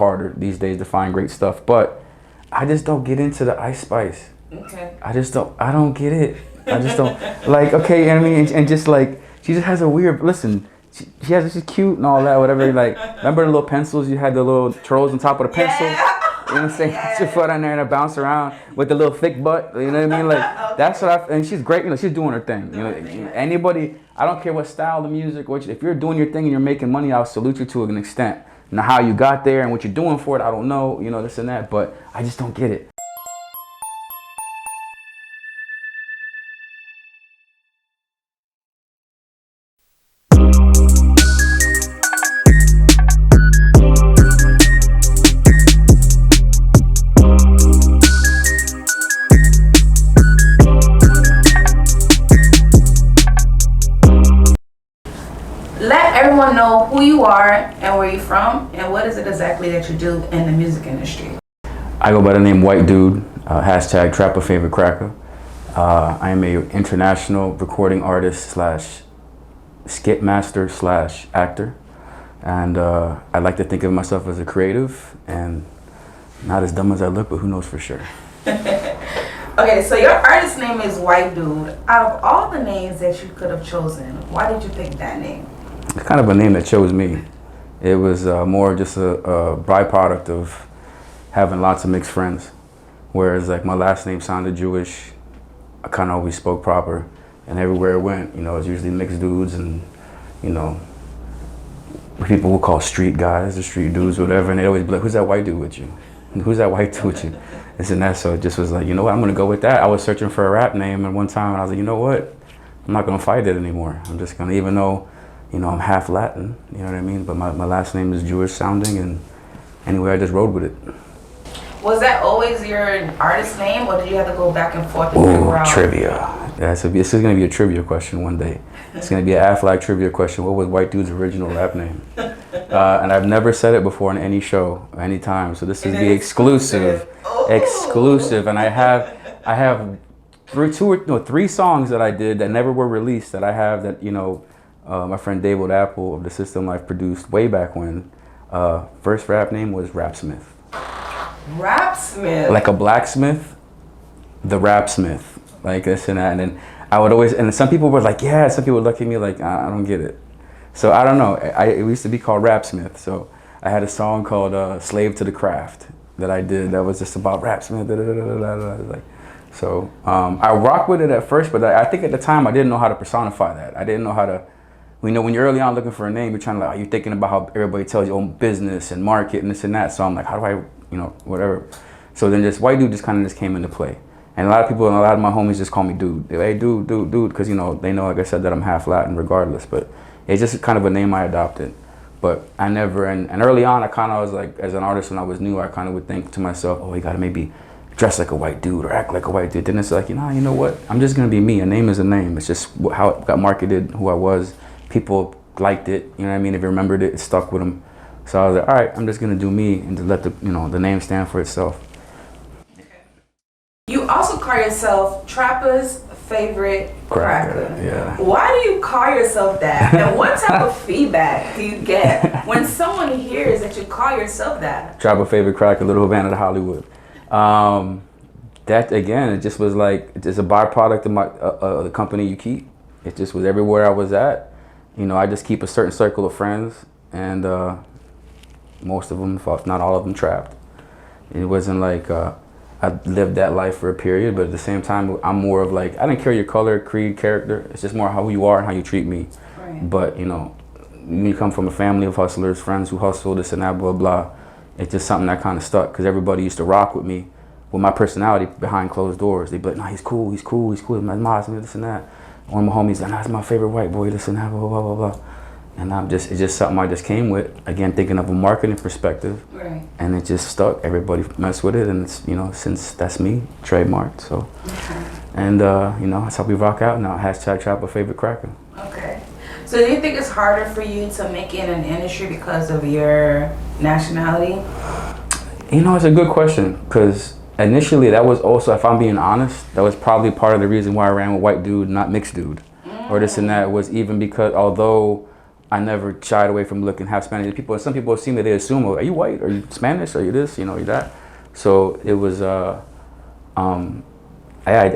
harder these days to find great stuff, but I just don't get into the Ice Spice. Okay. I don't get it. I just don't, like, okay, and I mean, and just like, she just has a weird, listen, she has, she's cute and all that, whatever, like, remember the little pencils, you had the little trolls on top of the pencil? Yeah. You know what I'm saying? Put your foot on there and it bounce around with the little thick butt. You know what I mean? Like that's what and she's great. You know, she's doing her thing. You know, anybody. I don't care what style of music. If you're doing your thing and you're making money, I'll salute you to an extent. Now how you got there and what you're doing for it, I don't know. You know, this and that, but I just don't get it. Let everyone know who you are and where you're from and what is it exactly that you do in the music industry. I go by the name White Dude, hashtag Trappa favorite Cracka. I am a international recording artist slash skit master slash actor. And I like to think of myself as a creative and not as dumb as I look, but who knows for sure. Okay, so your artist name is White Dude. Out of all the names that you could have chosen, why did you pick that name? It's kind of a name that chose me. It was more just a byproduct of having lots of mixed friends. Whereas like my last name sounded Jewish, I kind of always spoke proper. And everywhere it went, you know, it was usually mixed dudes and, you know, people will call street guys or street dudes or whatever. And they'd always be like, who's that white dude with you? Who's that white dude with you? This and that. So it just was like, you know what, I'm gonna go with that. I was searching for a rap name and one time and I was like, you know what? I'm not gonna fight it anymore. I'm just gonna, even though, you know, I'm half Latin, you know what I mean? But my last name is Jewish sounding and anyway, I just rode with it. Was that always your artist name or did you have to go back and forth and figure out? Trivia. Yeah, so this is gonna be a trivia question one day. It's gonna be an Aflac trivia question. What was White Dude's original rap name? And I've never said it before in any show, any time. So this is the exclusive. Exclusive. And I have three songs that I did that never were released that I have that, you know, my friend David Apple of the System Life produced way back when. First rap name was Rapsmith. Rapsmith? Like a blacksmith, the Rapsmith. Like this and that. And then I would always, and some people were like, yeah, some people would look at me like, I don't get it. So I don't know, it used to be called Rapsmith. So I had a song called Slave to the Craft that I did that was just about Rapsmith. Like, so I rocked with it at first, but I think at the time I didn't know how to personify that. I didn't know how to, you know, when you're early on looking for a name, you're trying to like, you're thinking about how everybody tells you own business and market and this and that. So I'm like, how do I, you know, whatever. So then this White Dude just kind of just came into play. And a lot of people and a lot of my homies just call me Dude. They're like, hey, dude, because, you know, they know, like I said, that I'm half Latin regardless. But it's just kind of a name I adopted. But I never, and early on, I kind of was like, as an artist when I was new, I kind of would think to myself, oh, you got to maybe dress like a white dude or act like a white dude. Then it's like, you know what? I'm just going to be me. A name is a name. It's just how it got marketed, who I was. People liked it. You know what I mean? If you remembered it, it stuck with them. So I was like, all right, I'm just going to do me and to let the, you know, the name stand for itself. You also call yourself Trappa's favorite Cracka. Yeah. Why do you call yourself that? And what type of feedback do you get when someone hears that you call yourself that? Trappa favorite Cracka, Little Havana to Hollywood. That again, it just was like, it's a byproduct of my the company you keep. It just was everywhere I was at. You know, I just keep a certain circle of friends, and most of them, if not all of them, trapped. It wasn't like I lived that life for a period, but at the same time, I'm more of like, I didn't care your color, creed, character. It's just more how you are and how you treat me. Right. But, you know, when you come from a family of hustlers, friends who hustle, this and that, blah, blah, it's just something that kind of stuck because everybody used to rock with me with my personality behind closed doors. They'd be like, nah, he's cool, he's my mods, this and that. One of my homies like, nah, he's my favorite white boy, this and that, blah, blah, blah, blah. And it's just something I just came with, again, thinking of a marketing perspective. Right. And it just stuck. Everybody messed with it, and it's, you know, since that's me, trademarked. So, Okay. And you know, that's how we rock out now. Hashtag Trappa favorite Cracka. Okay. So do you think it's harder for you to make it in an industry because of your nationality? You know, it's a good question because initially that was also, if I'm being honest, that was probably part of the reason why I ran with White Dude, not Mixed Dude, or this and that, was even because although I never shied away from looking half Spanish. Some people see me, they assume, oh, are you white? Are you Spanish? Are you this? You know, you that. So it was, at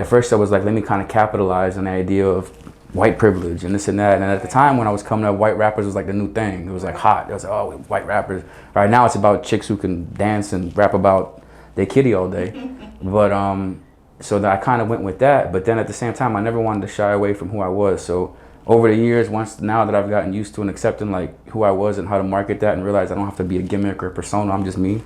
first I was like, let me kind of capitalize on the idea of white privilege and this and that. And at the time when I was coming up, white rappers was like the new thing. It was like hot. It was like, oh, white rappers. Right now it's about chicks who can dance and rap about their kitty all day. But so that I kind of went with that. But then at the same time, I never wanted to shy away from who I was. So over the years, now that I've gotten used to and accepting like who I was and how to market that and realize I don't have to be a gimmick or a persona, I'm just me.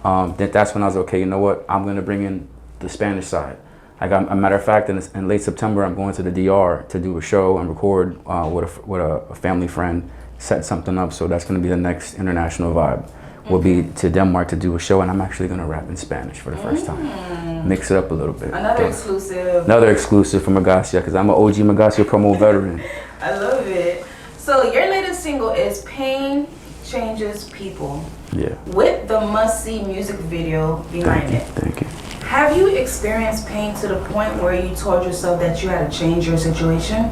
That's when I was okay, you know what? I'm gonna bring in the Spanish side. A matter of fact, in late September, I'm going to the DR to do a show and record with a family friend, set something up. So that's gonna be the next international vibe. We'll be to Denmark to do a show, and I'm actually gonna rap in Spanish for the first time. Mix it up a little bit. Another exclusive. Another exclusive from Magassia, because I'm an OG Magassia promo veteran. I love it. So your latest single is Pain Changes People. Yeah. With the must-see music video behind it. Thank you. Have you experienced pain to the point where you told yourself that you had to change your situation?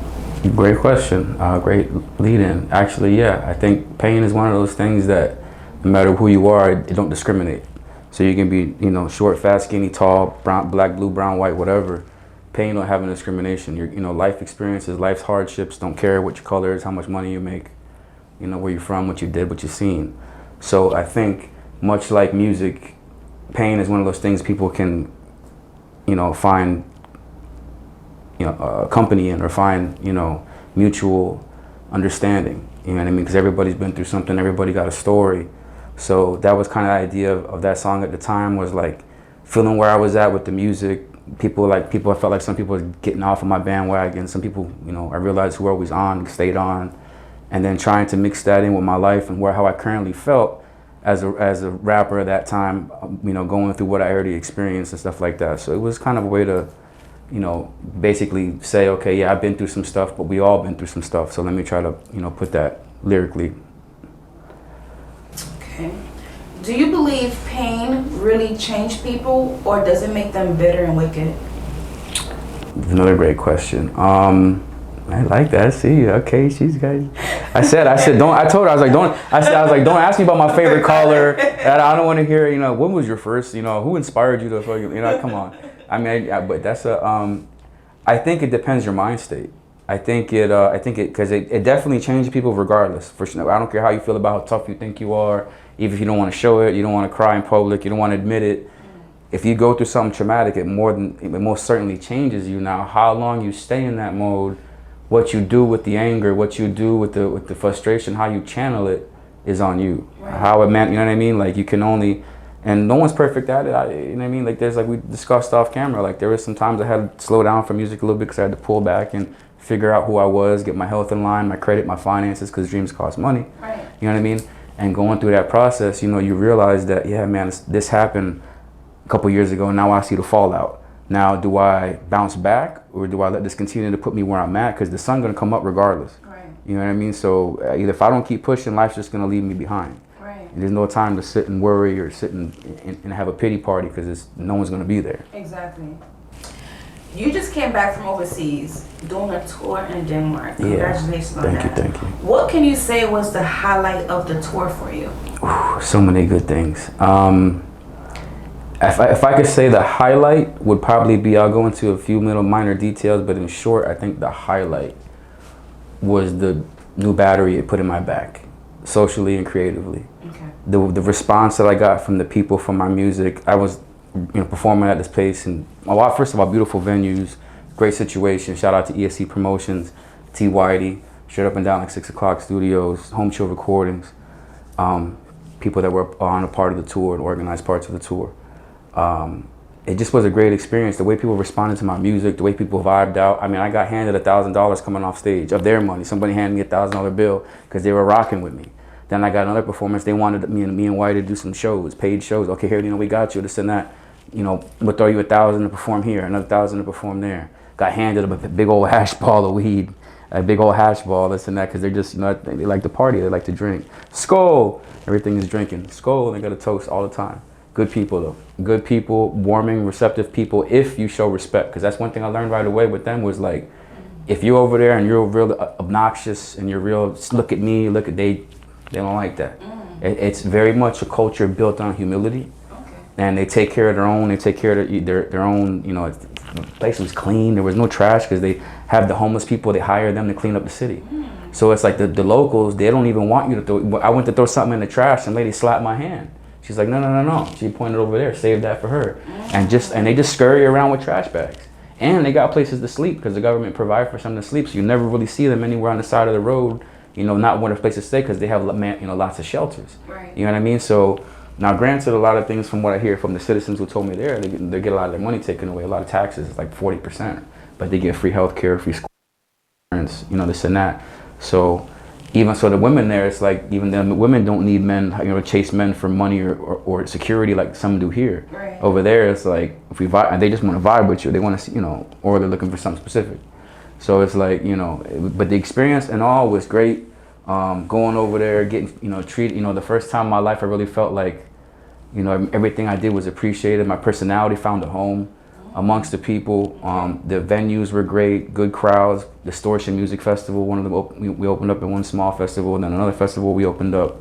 Great question. Great lead-in. Actually, yeah. I think pain is one of those things that no matter who you are, it don't discriminate. So you can be, you know, short, fat, skinny, tall, brown, black, blue, brown, white, whatever. Pain don't have a discrimination. Life experiences, life's hardships don't care what your color is, how much money you make, you know, where you're from, what you did, what you've seen. So I think much like music, pain is one of those things people can, you know, find, you know, company in or find, you know, mutual understanding. You know what I mean? Because everybody's been through something, everybody got a story. So that was kind of the idea of that song at the time, was like feeling where I was at with the music. I felt like some people were getting off of my bandwagon. Some people, you know, I realized who I was on, stayed on, and then trying to mix that in with my life and how I currently felt as a rapper at that time, you know, going through what I already experienced and stuff like that. So it was kind of a way to, you know, basically say, okay, yeah, I've been through some stuff, but we all been through some stuff. So let me try to, you know, put that lyrically. Okay. Do you believe pain really changed people, or does it make them bitter and wicked? Another great question. I like that. See, okay, she's guys. I said, don't. I told her, I was like, don't ask me about my favorite color. I don't want to hear, you know, when was your first, you know, who inspired you to, you know, come on. I mean, but that's I think it depends your mind state. I think it, because it definitely changes people regardless. For sure, I don't care how you feel about how tough you think you are. Even if you don't want to show it, you don't want to cry in public, you don't want to admit it. If you go through something traumatic, it most certainly changes you. Now, how long you stay in that mode, what you do with the anger, what you do with the frustration, how you channel it is on you. Right. How it meant, you know what I mean? Like you can only, and no one's perfect at it. You know what I mean? Like there's, like we discussed off camera, like there was some times I had to slow down from music a little bit because I had to pull back and figure out who I was, get my health in line, my credit, my finances, because dreams cost money. Right. You know what I mean? And going through that process, you know, you realize that, yeah, man, this happened a couple years ago. Now I see the fallout. Now, do I bounce back, or do I let this continue to put me where I'm at? Because the sun's gonna come up regardless. Right. You know what I mean? So either if I don't keep pushing, life's just gonna leave me behind. Right. And there's no time to sit and worry or sit and have a pity party, because no one's gonna be there. Exactly. You just came back from overseas doing a tour in Denmark. Congratulations on that. Thank you. What can you say was the highlight of the tour for you? Ooh, so many good things. If I could say the highlight would probably be, I'll go into a few little minor details, but in short, I think the highlight was the new battery it put in my back, socially and creatively. Okay. The response that I got from the people from my music, I was, you know, performing at this place, and first of all, beautiful venues, great situation. Shout out to ESC Promotions, T. Whitey, straight up and down like 6 o'clock studios, home show recordings, people that were on a part of the tour and organized parts of the tour. It just was a great experience. The way people responded to my music, the way people vibed out. I mean, I got handed $1,000 coming off stage of their money. Somebody handed me $1,000 bill because they were rocking with me. Then I got another performance. They wanted me and Whitey to do some shows, paid shows. Okay, here, you know, we got you, this and that. You know, we'll throw you $1,000 to perform here, another $1,000 to perform there. Got handed a big old hash ball of weed, a big old hash ball, this and that, because they're just, you know, they like to party, they like to drink. Skål! Everything is drinking. Skål, they got a toast all the time. Good people though. Good people, warming, receptive people, if you show respect. Because that's one thing I learned right away with them was like, If you're over there and you're real obnoxious and you're real, look at me, look at they don't like that. It's very much a culture built on humility. And they take care of their own. They take care of their own. You know, the place was clean. There was no trash because they have the homeless people. They hire them to clean up the city. So it's like the locals. They don't even want you to throw. I went to throw something in the trash, and lady slapped my hand. She's like, no. She pointed over there. Save that for her. And they just scurry around with trash bags. And they got places to sleep because the government provides for someone to sleep. So you never really see them anywhere on the side of the road. You know, not one of the places to stay because they have lots of shelters. Right. You know what I mean? So. Now, granted, a lot of things from what I hear from the citizens who told me there, they get a lot of their money taken away, a lot of taxes, it's like 40%, but they get free health care, free school insurance, you know, this and that. So even so the women there, it's like even the women don't need men, you know, chase men for money or security like some do here. Right. Over there, it's like, if we vibe, they just want to vibe with you, they want to see, you know, or they're looking for something specific. So it's like, you know, but the experience and all was great. Going over there, getting, you know, treated, you know, the first time in my life I really felt like, you know, everything I did was appreciated. My personality found a home amongst the people. The venues were great, good crowds. Distortion Music Festival, one of them, we opened up at one small festival, and then another festival we opened up.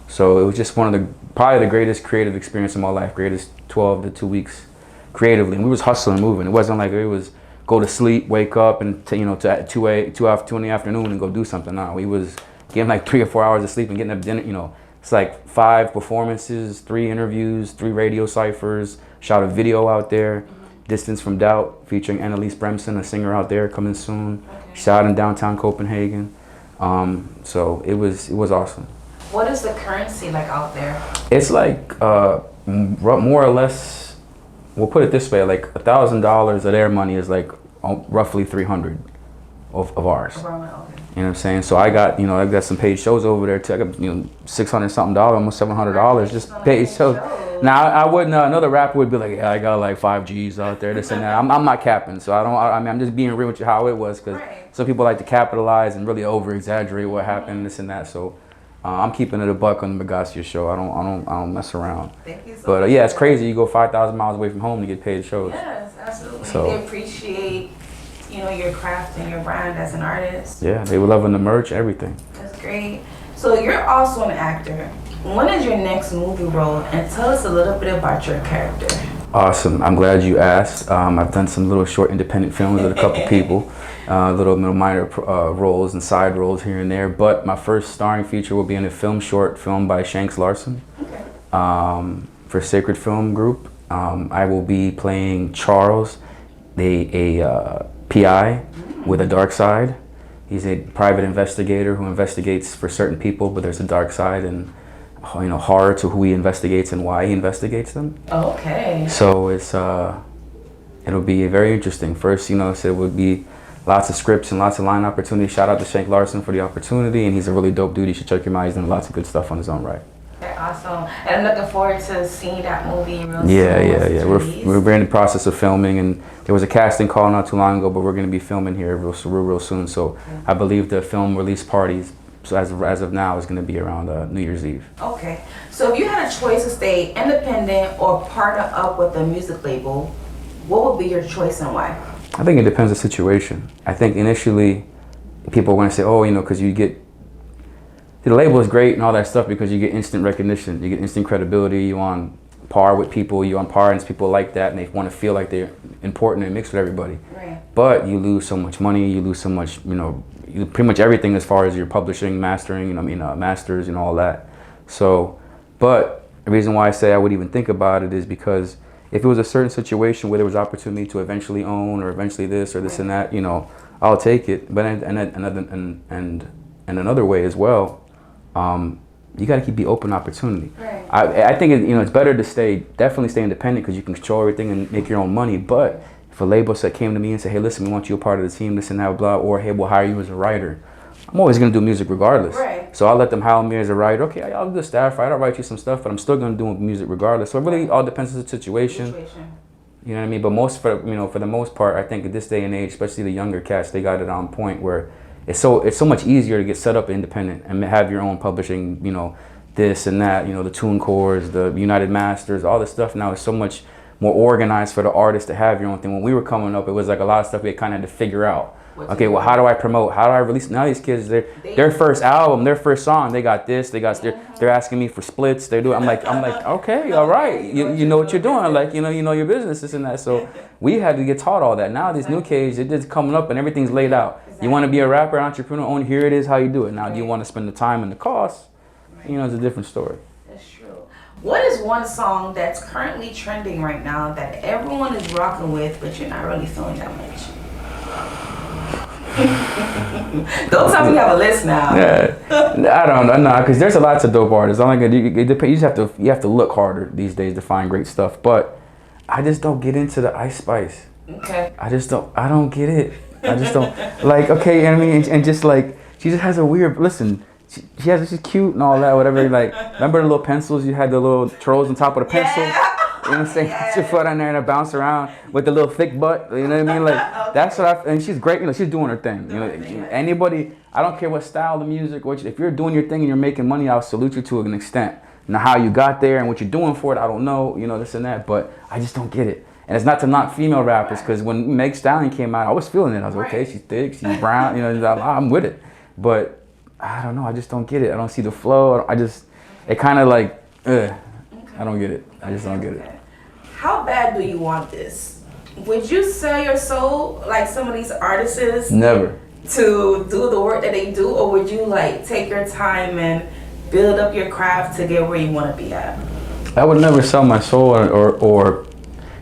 So it was just probably the greatest creative experience of my life, greatest 12 to 2 weeks creatively. And we was hustling and moving. It wasn't like it was go to sleep, wake up, and to two in the afternoon and go do something. No, we was getting like 3 or 4 hours of sleep and getting up dinner, you know. It's like 5 performances, 3 interviews, 3 radio ciphers, shot a video out there, Distance from Doubt, featuring Annalise Bremson, a singer out there coming soon, shot in downtown Copenhagen. So it was awesome. What is the currency like out there? It's like more or less, we'll put it this way, like $1,000 of their money is like roughly 300 of ours. You know what I'm saying? So I got some paid shows over there too. I got, you know, $600 something, almost $700 just paid shows. Now I wouldn't. Another rapper would be like, yeah, I got like 5 G's out there, this and that. I'm not capping, so I mean, I'm just being real with you how it was, because some people like to capitalize and really over exaggerate what happened, this and that. So I'm keeping it a buck on the Magassia show. I don't mess around. Thank you so but much. Yeah, it's crazy. You go 5,000 miles away from home to get paid shows. Yes, absolutely. So they appreciate, you know, your craft and your brand as an artist. Yeah, they were loving the merch, everything. That's great. So you're also an actor. When is your next movie role? And tell us a little bit about your character. Awesome. I'm glad you asked. I've done some little short independent films with a couple people, little minor roles and side roles here and there. But my first starring feature will be in a short film by Shanks Larson for Sacred Film Group. I will be playing Charles, a PI with a dark side. He's a private investigator who investigates for certain people, but there's a dark side and, you know, horror to who he investigates and why he investigates them. Okay. So it's it'll be very interesting. First, you know, so it would be lots of scripts and lots of line opportunities. Shout out to Shank Larson for the opportunity, and he's a really dope dude. You should check him out. He's done lots of good stuff on his own right. Okay, awesome. And I'm looking forward to seeing that movie real soon. Yeah. We're in the process of filming, and there was a casting call not too long ago, but we're going to be filming here real soon. So I believe the film release parties, so as of now, is going to be around New Year's Eve. Okay. So if you had a choice to stay independent or partner up with a music label, what would be your choice and why? I think it depends on the situation. I think initially people are going to say, oh, you know, because you get, the label is great and all that stuff because you get instant recognition, you get instant credibility, you're on par with people, you're on par and people like that and they want to feel like they're important and mixed with everybody. Right. But you lose so much money, you lose so much, you know, pretty much everything as far as your publishing, mastering, masters and all that. So, but the reason why I say I would even think about it is because if it was a certain situation where there was opportunity to eventually own or eventually this or this and that, you know, I'll take it. But and another way as well, you got to be open opportunity. Right. I think it's better to definitely stay independent because you can control everything and make your own money. But if a label came to me and said, hey, listen, we want you a part of the team, this and that, blah, or hey, we'll hire you as a writer, I'm always going to do music regardless. Right. So I'll let them hire me as a writer. Okay, I'll do the staff, right? I'll write you some stuff, but I'm still going to do music regardless. So it really all depends on the situation. You know what I mean? But for the most part, I think at this day and age, especially the younger cats, they got it on point where it's so much easier to get set up independent and have your own publishing, this and that, the TuneCores, the United Masters, all this stuff now is so much more organized for the artist to have your own thing. When we were coming up, it was like a lot of stuff we kind of had to figure out. Okay, well, how do I promote? How do I release? Now these kids, their first album, their first song, they got this, they're asking me for splits. They do. I'm like, okay, all right, you know what you're doing, like you know your business, this and that. So we had to get taught all that. Now these new kids, it just coming up and everything's laid out. You want to be a rapper, entrepreneur, own, here it is how you do it. Now, do you want to spend the time and the cost? It's a different story. That's true. What is one song that's currently trending right now that everyone is rocking with, but you're not really feeling that much? Don't tell me you have a list now. Yeah, I don't know, because there's a lots of dope artists. I'm like, you just have to look harder these days to find great stuff. But I just don't get into the Ice Spice. Okay. I don't get it. I just don't like. Okay, I mean, and just like she just has a weird. Listen, she's cute and all that, whatever. Like, remember the little pencils? You had the little trolls on top of the pencil. Yeah. You know what I'm saying? Put your foot on there and it bounce around with the little thick butt. You know what I mean? Like, that's what and she's great. She's doing her thing. Anybody, I don't care what style of music, if you're doing your thing and you're making money, I'll salute you to an extent. Now, how you got there and what you're doing for it, I don't know, this and that, but I just don't get it. And it's not to knock female rappers, because when Meg Stallion came out, I was feeling it. I was like, okay, she's thick, she's brown, I'm with it. But I don't know, I just don't get it. I don't see the flow. It kind of like, I don't get it. I just don't get it. How bad do you want this? Would you sell your soul like some of these artists? Never. To do the work that they do, or would you like take your time and build up your craft to get where you want to be at? I would never sell my soul or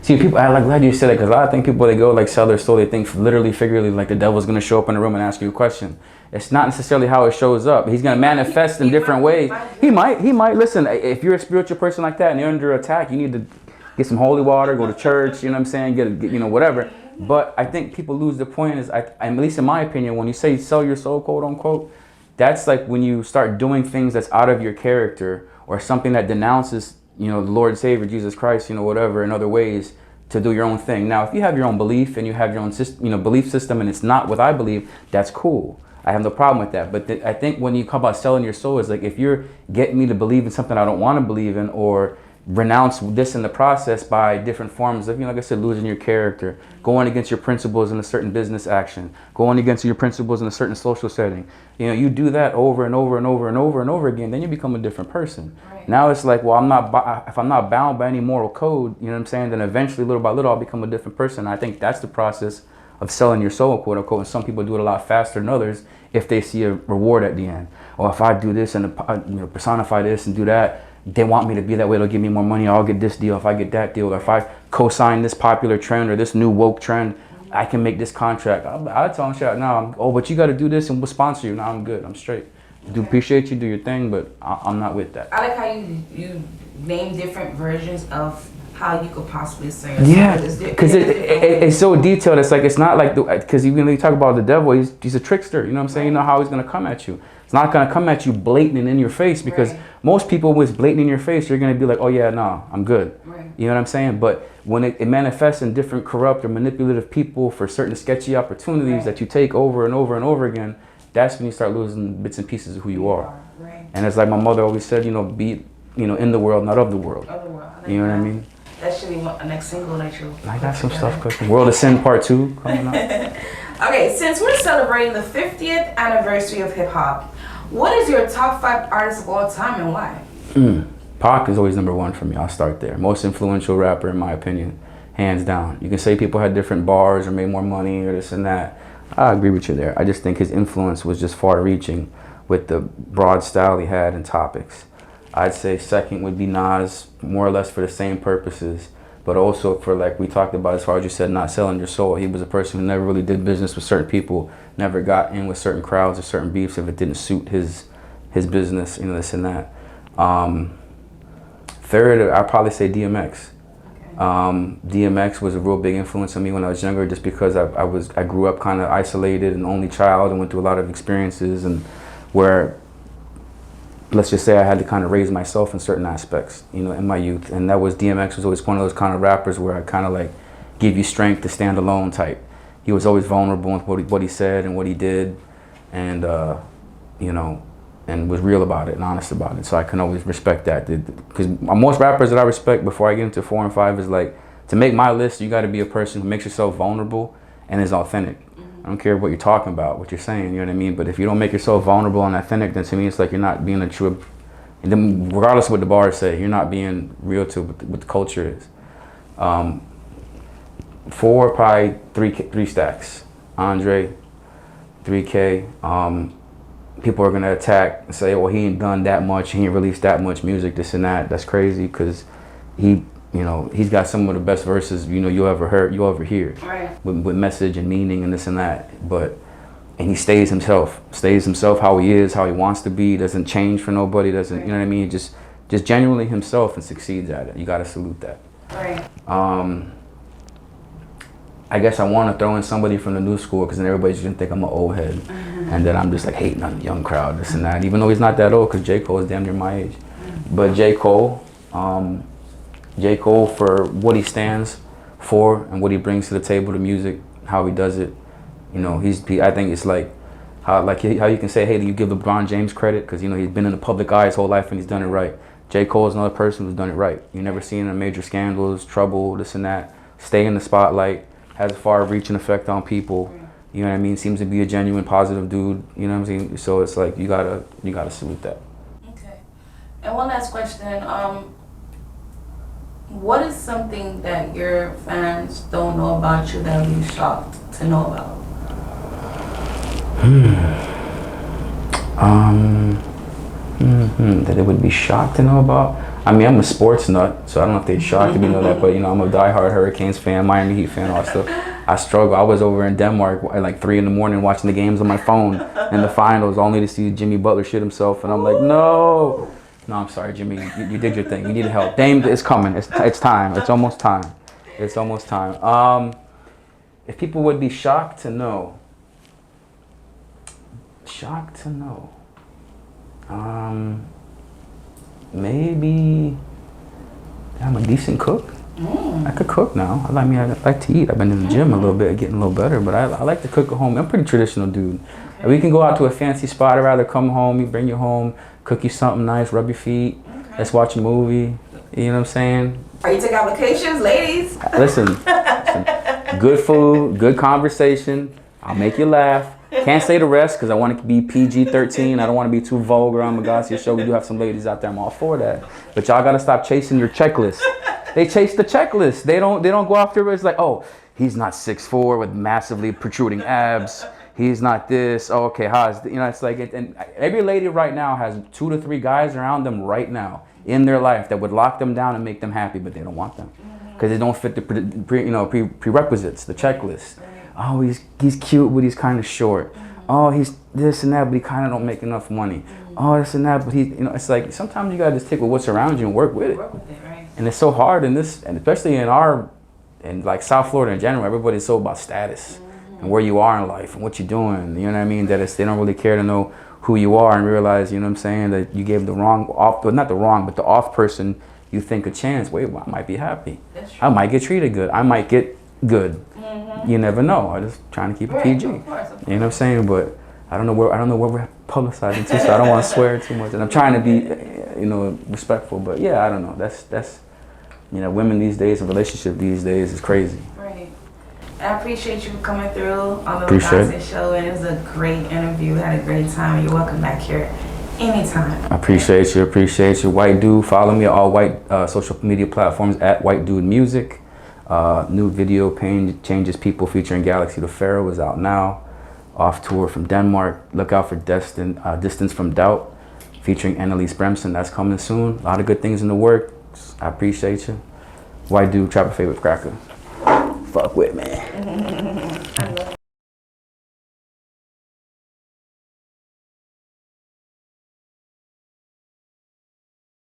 see people. I like glad you said it, because a lot of people they go like sell their soul. They think literally, figuratively, like the devil's gonna show up in the room and ask you a question. It's not necessarily how it shows up. He's gonna manifest in different ways. He might. Listen, if you're a spiritual person like that and you're under attack, you need to get some holy water, go to church. You know what I'm saying? Get whatever. But I think people lose the point. At least in my opinion, when you say sell your soul, quote unquote, that's like when you start doing things that's out of your character, or something that denounces, the Lord and Savior Jesus Christ, whatever, in other ways, to do your own thing. Now, if you have your own belief and you have your own belief system, and it's not what I believe, that's cool. I have no problem with that. But I think when you talk about selling your soul, it's like if you're getting me to believe in something I don't want to believe in, or renounce this in the process by different forms of, like I said, losing your character, going against your principles in a certain business action, going against your principles in a certain social setting. You do that over and over and over and over and over again, then you become a different person. Right. Now it's like, well, if I'm not bound by any moral code, you know what I'm saying, then eventually, little by little, I'll become a different person. I think that's the process of selling your soul, quote unquote, and some people do it a lot faster than others if they see a reward at the end. Or if I do this and personify this and do that, they want me to be that way, they'll give me more money, I'll get this deal if I get that deal. Or if I co-sign this popular trend or this new woke trend, I can make this contract. I tell them straight out, no, but you got to do this and we'll sponsor you. No, I'm good, I'm straight. Do appreciate you, do your thing, but I'm not with that. I like how you name different versions of how you could possibly say yourself. Yeah, because it's so detailed. It's like, it's not like, because even when you talk about the devil, he's a trickster. You know what I'm saying? You know how he's going to come at you. It's not going to come at you blatant and in your face, because most people, when it's blatant in your face, you're going to be like, oh yeah, no, I'm good. Right. You know what I'm saying? But when it manifests in different corrupt or manipulative people for certain sketchy opportunities that you take over and over and over again, that's when you start losing bits and pieces of who you are. Right. And it's like my mother always said, be in the world, not of the world. Of the world. You know what I mean? That should be the next single that you. I got some stuff cooking. World of Sin Part 2 coming up. Okay, since we're celebrating the 50th anniversary of hip hop, what is your top 5 artists of all time and why? Pac is always number 1 for me. I'll start there. Most influential rapper in my opinion, hands down. You can say people had different bars or made more money or this and that. I agree with you there. I just think his influence was just far-reaching with the broad style he had and topics. I'd say second would be Nas, more or less for the same purposes, but also for, like we talked about, as far as you said, not selling your soul. He was a person who never really did business with certain people, never got in with certain crowds or certain beefs if it didn't suit his business, this and that. Third, I'd probably say DMX. DMX was a real big influence on me when I was younger, just because I grew up kind of isolated and only child and went through a lot of experiences, and where, let's just say, I had to kind of raise myself in certain aspects, in my youth. And that was, DMX was always one of those kind of rappers where I kind of like give you strength to stand alone type. He was always vulnerable with what he said and what he did, and and was real about it and honest about it. So I can always respect that. Because most rappers that I respect before I get into 4 and 5 is like to make my list, you got to be a person who makes yourself vulnerable and is authentic. I don't care what you're talking about, what you're saying, you know what I mean? But if you don't make yourself vulnerable and authentic, then to me it's like you're not being a true, and then regardless of what the bars say, you're not being real to what the culture is. 4, probably 3 stacks. Andre, 3K. People are gonna attack and say, well, he ain't done that much, he ain't released that much music, this and that. That's crazy, because he, you know, he's got some of the best verses, you know, you'll ever hear. Right. With message and meaning and this and that. And he stays himself how he is, how he wants to be, doesn't change for nobody, doesn't, right. You know what I mean? Just genuinely himself and succeeds at it. You gotta salute that. Right. I guess I want to throw in somebody from the new school, because then everybody's gonna think I'm an old head, and then I'm just like hating on the young crowd, this and that. Even though he's not that old, because J. Cole is damn near my age. But J. Cole for what he stands for and what he brings to the table, the music, how he does it. You know, I think it's like how you can say, hey, you give LeBron James credit because, you know, he's been in the public eye his whole life and he's done it right. J. Cole is another person who's done it right. You never seen a major scandals, trouble, this and that. Stay in the spotlight. Has a far-reaching effect on people, you know what I mean? Seems to be a genuine, positive dude, you know what I'm saying? So it's like, you gotta salute that. Okay. And one last question, what is something that your fans don't know about you that you're shocked to know about? That they would be shocked to know about? I mean, I'm a sports nut, so I don't know if they're shocked to know that, but, you know, I'm a diehard Hurricanes fan, Miami Heat fan also. I struggle. I was over in Denmark at like 3 a.m. watching the games on my phone in the finals, only to see Jimmy Butler shit himself, and I'm like, no. No, I'm sorry, Jimmy. You did your thing. You needed help. Dame, it's coming. It's time. It's almost time. It's almost time. If people would be shocked to know. Maybe I'm a decent cook. I could cook now. I like to eat. I've been in the gym a little bit, getting a little better, but I like to cook at home. I'm a pretty traditional dude. Okay. We can go out to a fancy spot. I'd rather come home, you bring you home, cook you something nice, rub your feet. Okay. Let's watch a movie. You know what I'm saying? Are you taking applications, ladies? Listen, good food, good conversation. I'll make you laugh. Can't say the rest because I want it to be PG-13. I don't want to be too vulgar on Magassia show. We do have some ladies out there. I'm all for that. But y'all got to stop chasing your checklist. They chase the checklist. They don't go after it. It's like, oh, he's not 6'4" with massively protruding abs. He's not this. Oh, okay, you know, it's like, and every lady right now has 2 to 3 guys around them right now in their life that would lock them down and make them happy, but they don't want them because they don't fit the prerequisites, the checklist. Oh, he's cute, but he's kind of short. Oh, he's this and that, but he kind of don't make enough money. Oh, this and that, but it's like sometimes you gotta just take with what's around you and work with it. Right? And it's so hard in this, and especially in like South Florida in general, everybody's so about status and where you are in life and what you're doing. You know what I mean? That they don't really care to know who you are and realize, you know what I'm saying, that you gave the off person you think a chance. Wait, well, I might be happy. I might get treated good. I might get good. You never know. I'm just trying to keep it PG. Of course. You know what I'm saying? But I don't know where we're publicizing to, so I don't want to swear too much. And I'm trying to be, respectful. But yeah, I don't know. That's women these days and relationship these days is crazy. Right. I appreciate you coming through on the Magassia show, and it was a great interview. Had a great time. You're welcome back here anytime. I appreciate you. White Dude. Follow me on all white social media platforms at White Dude Music. New video Changes People featuring Galaxy the Pharaoh is out now. Off tour from Denmark. Look out for Distance from Doubt featuring Annalise Bremson. That's coming soon. A lot of good things in the works. I appreciate you. White Dude, Trappas favorite Cracka. Fuck with me.